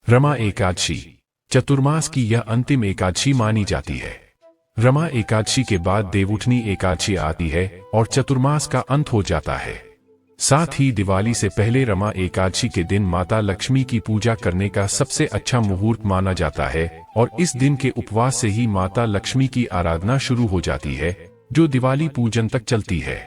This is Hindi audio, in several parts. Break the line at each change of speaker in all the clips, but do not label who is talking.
रमा एकादशी चतुर्मास की यह अंतिम एकादशी मानी जाती है। रमा एकादशी के बाद देवउठनी एकादशी आती है और चतुर्मास का अंत हो जाता है। साथ ही दिवाली से पहले रमा एकादशी के दिन माता लक्ष्मी की पूजा करने का सबसे अच्छा मुहूर्त माना जाता है और इस दिन के उपवास से ही माता लक्ष्मी की आराधना शुरू हो जाती है, जो दिवाली पूजन तक चलती है।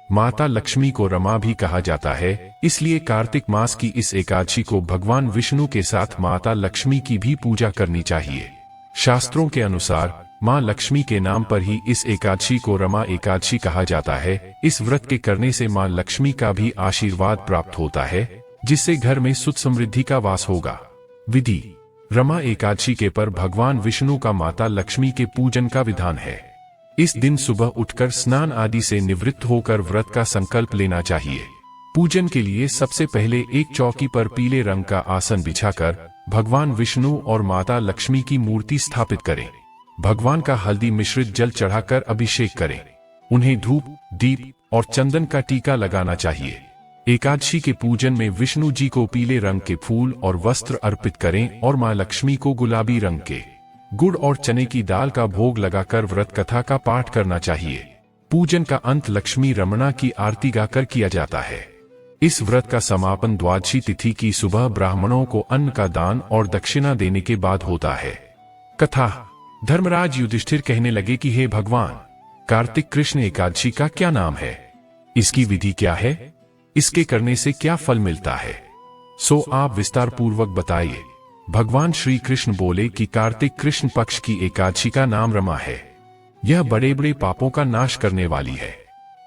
माता लक्ष्मी को रमा भी कहा जाता है, इसलिए कार्तिक मास की इस एकादशी को भगवान विष्णु के साथ माता लक्ष्मी की भी पूजा करनी चाहिए। शास्त्रों के अनुसार मां लक्ष्मी के नाम पर ही इस एकादशी को रमा एकादशी कहा जाता है। इस व्रत के करने से मां लक्ष्मी का भी आशीर्वाद प्राप्त होता है, जिससे घर में सुख समृद्धि का वास होगा। विधि: रमा एकादशी के पर भगवान विष्णु का माता लक्ष्मी के पूजन का विधान है। इस दिन सुबह उठकर स्नान आदि से निवृत्त होकर व्रत का संकल्प लेना चाहिए। पूजन के लिए सबसे पहले एक चौकी पर पीले रंग का आसन बिछाकर भगवान विष्णु और माता लक्ष्मी की मूर्ति स्थापित करें। भगवान का हल्दी मिश्रित जल चढ़ाकर अभिषेक करें। उन्हें धूप, दीप और चंदन का टीका लगाना चाहिए। एकादशी के पूजन में विष्णु जी को पीले रंग के फूल और वस्त्र अर्पित करें और मां लक्ष्मी को गुलाबी रंग के गुड़ और चने की दाल का भोग लगाकर व्रत कथा का पाठ करना चाहिए। पूजन का अंत लक्ष्मी रमणा की आरती गाकर किया जाता है। इस व्रत का समापन द्वादशी तिथि की सुबह ब्राह्मणों को अन्न का दान और दक्षिणा देने के बाद होता है। कथा: धर्मराज युधिष्ठिर कहने लगे कि हे भगवान, कार्तिक कृष्ण एकादशी का क्या नाम है? इसकी विधि क्या है? इसके करने से क्या फल मिलता है? सो आप विस्तार पूर्वक बताइए। भगवान श्री कृष्ण बोले कि कार्तिक कृष्ण पक्ष की एकादशी का नाम रमा है। यह बड़े बड़े पापों का नाश करने वाली है।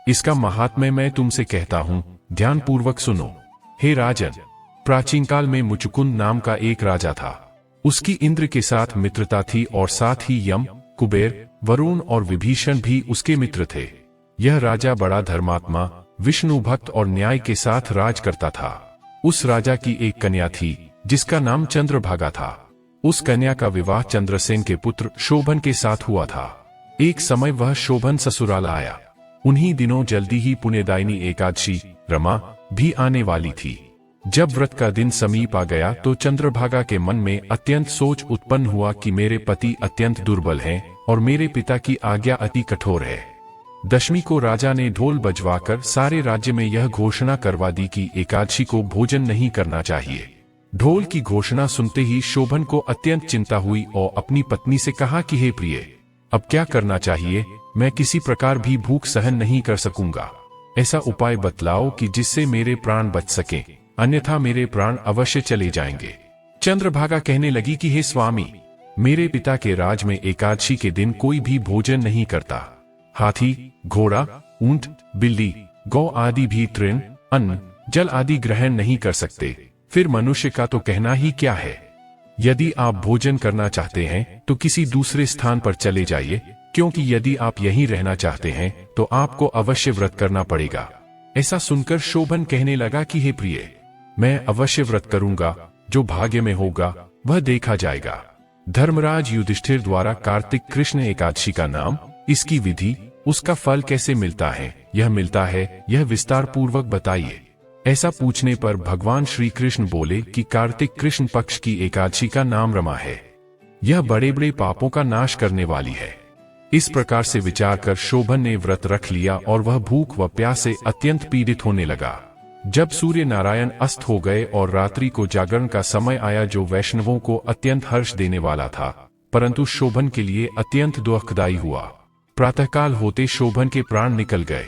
इसका महात्म्य मैं तुमसे कहता हूँ, ध्यान पूर्वक सुनो। हे राजन, प्राचीन काल में मुचुकुंद नाम का एक राजा था। उसकी इंद्र के साथ मित्रता थी और साथ ही यम, कुबेर, वरुण और विभीषण भी उसके मित्र थे। यह राजा बड़ा धर्मात्मा, विष्णु भक्त और न्याय के साथ राज करता था। उस राजा की एक कन्या थी जिसका नाम चंद्रभागा था। उस कन्या का विवाह चंद्रसेन के पुत्र शोभन के साथ हुआ था। एक समय वह शोभन ससुराल आया। उन्हीं दिनों जल्दी ही पुण्यदायिनी एकादशी रमा भी आने वाली थी। जब व्रत का दिन समीप आ गया तो चंद्रभागा के मन में अत्यंत सोच उत्पन्न हुआ कि मेरे पति अत्यंत दुर्बल हैं और मेरे पिता की आज्ञा अति कठोर है। दशमी को राजा ने ढोल बजवाकर सारे राज्य में यह घोषणा करवा दी कि एकादशी को भोजन नहीं करना चाहिए। ढोल की घोषणा सुनते ही शोभन को अत्यंत चिंता हुई और अपनी पत्नी से कहा कि हे प्रिय, अब क्या करना चाहिए? मैं किसी प्रकार भी भूख सहन नहीं कर सकूंगा। ऐसा उपाय बतलाओ कि जिससे मेरे प्राण बच सकें, अन्यथा मेरे प्राण अवश्य चले जाएंगे। चंद्रभागा कहने लगी कि हे स्वामी, मेरे पिता के राज में एकादशी के दिन कोई भी भोजन नहीं करता। हाथी, घोड़ा, ऊंट, बिल्ली, गौ आदि भी तृण, अन्न, जल आदि ग्रहण नहीं कर सकते। फिर मनुष्य का तो कहना ही क्या है। यदि आप भोजन करना चाहते हैं तो किसी दूसरे स्थान पर चले जाइए, क्योंकि यदि आप यहीं रहना चाहते हैं तो आपको अवश्य व्रत करना पड़ेगा। ऐसा सुनकर शोभन कहने लगा कि हे प्रिय, मैं अवश्य व्रत करूंगा। जो भाग्य में होगा वह देखा जाएगा। धर्मराज युधिष्ठिर द्वारा कार्तिक कृष्ण एकादशी का नाम, इसकी विधि, उसका फल कैसे मिलता है, यह विस्तार पूर्वक बताइए। ऐसा पूछने पर भगवान श्री कृष्ण बोले कि कार्तिक कृष्ण पक्ष की एकादशी का नाम रमा है। यह बड़े बड़े पापों का नाश करने वाली है। इस प्रकार से विचार कर शोभन ने व्रत रख लिया और वह भूख व प्यास से अत्यंत पीड़ित होने लगा। जब सूर्य नारायण अस्त हो गए और रात्रि को जागरण का समय आया, जो वैष्णवों को अत्यंत हर्ष देने वाला था, परंतु शोभन के लिए अत्यंत दुखदायी हुआ। प्रातःकाल होते शोभन के प्राण निकल गए।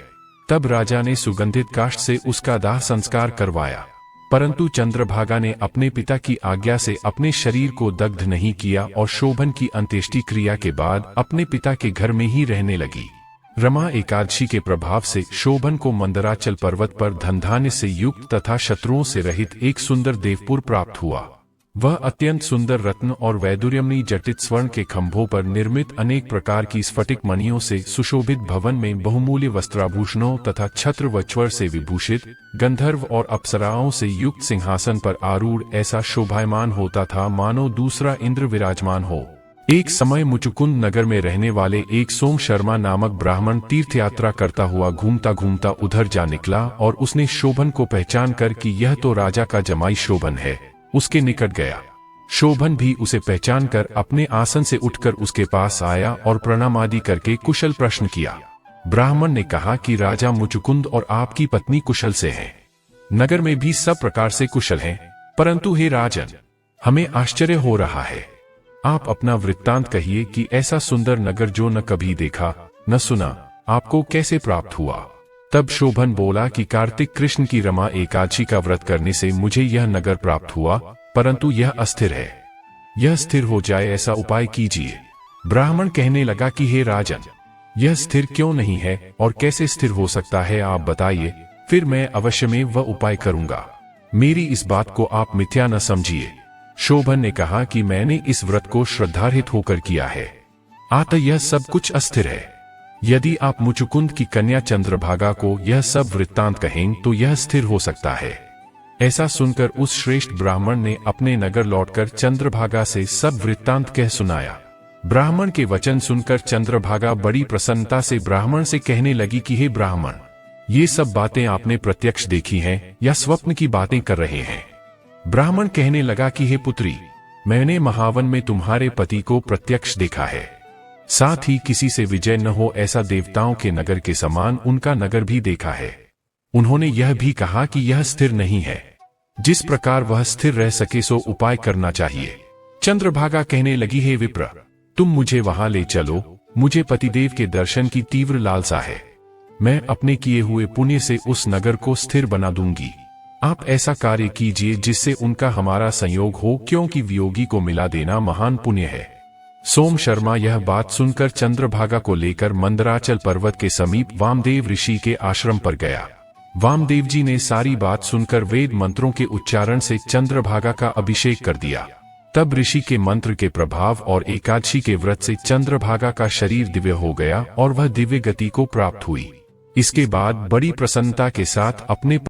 तब राजा ने सुगंधित काष्ठ से उसका दाह संस्कार करवाया, परंतु चंद्रभागा ने अपने पिता की आज्ञा से अपने शरीर को दग्ध नहीं किया और शोभन की अंत्येष्टि क्रिया के बाद अपने पिता के घर में ही रहने लगी। रमा एकादशी के प्रभाव से शोभन को मंदराचल पर्वत पर धन धान्य से युक्त तथा शत्रुओं से रहित एक सुंदर देवपुर प्राप्त हुआ। वह अत्यंत सुंदर रत्न और वैदुर्यमणि जटित स्वर्ण के खंभों पर निर्मित अनेक प्रकार की स्फटिक मणियों से सुशोभित भवन में बहुमूल्य वस्त्राभूषणों तथा छत्र व च्वर से विभूषित गंधर्व और अप्सराओं से युक्त सिंहासन पर आरूढ़ ऐसा शोभायमान होता था, मानो दूसरा इंद्र विराजमान हो। एक समय मुचुकुंद नगर में रहने वाले एक सोम शर्मा नामक ब्राह्मण तीर्थ यात्रा करता हुआ घूमता घूमता उधर जा निकला और उसने शोभन को पहचान कर कि यह तो राजा का जमाई शोभन है, उसके निकट गया। शोभन भी उसे पहचान कर अपने आसन से उठकर उसके पास आया और प्रणाम आदि करके कुशल प्रश्न किया। ब्राह्मण ने कहा कि राजा मुचुकुंद और आपकी पत्नी कुशल से हैं। नगर में भी सब प्रकार से कुशल हैं, परंतु हे राजन, हमें आश्चर्य हो रहा है। आप अपना वृत्तांत कहिए कि ऐसा सुंदर नगर जो न कभी देखा न सुना, आपको कैसे प्राप्त हुआ। तब शोभन बोला कि कार्तिक कृष्ण की रमा एकादशी का व्रत करने से मुझे यह नगर प्राप्त हुआ, परंतु यह अस्थिर है। यह स्थिर हो जाए ऐसा उपाय कीजिए। ब्राह्मण कहने लगा कि हे राजन, यह स्थिर क्यों नहीं है और कैसे स्थिर हो सकता है, आप बताइए, फिर मैं अवश्य में वह उपाय करूंगा। मेरी इस बात को आप मिथ्या न समझिए। शोभन ने कहा कि मैंने इस व्रत को श्रद्धारहित होकर किया है, अतः यह सब कुछ अस्थिर है। यदि आप मुचुकुंद की कन्या चंद्रभागा को यह सब वृत्तांत कहें तो यह स्थिर हो सकता है। ऐसा सुनकर उस श्रेष्ठ ब्राह्मण ने अपने नगर लौटकर चंद्रभागा से सब वृत्तांत कह सुनाया। ब्राह्मण के वचन सुनकर चंद्रभागा बड़ी प्रसन्नता से ब्राह्मण से कहने लगी कि हे ब्राह्मण, ये सब बातें आपने प्रत्यक्ष देखी हैं या स्वप्न की बातें कर रहे हैं। ब्राह्मण कहने लगा कि हे पुत्री, मैंने महावन में तुम्हारे पति को प्रत्यक्ष देखा है, साथ ही किसी से विजय न हो ऐसा देवताओं के नगर के समान उनका नगर भी देखा है। उन्होंने यह भी कहा कि यह स्थिर नहीं है, जिस प्रकार वह स्थिर रह सके सो उपाय करना चाहिए। चंद्रभागा कहने लगी, हे विप्र, तुम मुझे वहां ले चलो, मुझे पतिदेव के दर्शन की तीव्र लालसा है। मैं अपने किए हुए पुण्य से उस नगर को स्थिर बना दूंगी। आप ऐसा कार्य कीजिए जिससे उनका हमारा संयोग हो, क्योंकि वियोगी को मिला देना महान पुण्य है। सोम शर्मा यह बात सुनकर चंद्रभागा को लेकर मंदराचल पर्वत के समीप वामदेव ऋषि के आश्रम पर गया। वामदेव जी ने सारी बात सुनकर वेद मंत्रों के उच्चारण से चंद्रभागा का अभिषेक कर दिया। तब ऋषि के मंत्र के प्रभाव और एकादशी के व्रत से चंद्रभागा का शरीर दिव्य हो गया और वह दिव्य गति को प्राप्त हुई। इसके बाद बड़ी प्रसन्नता के साथ अपने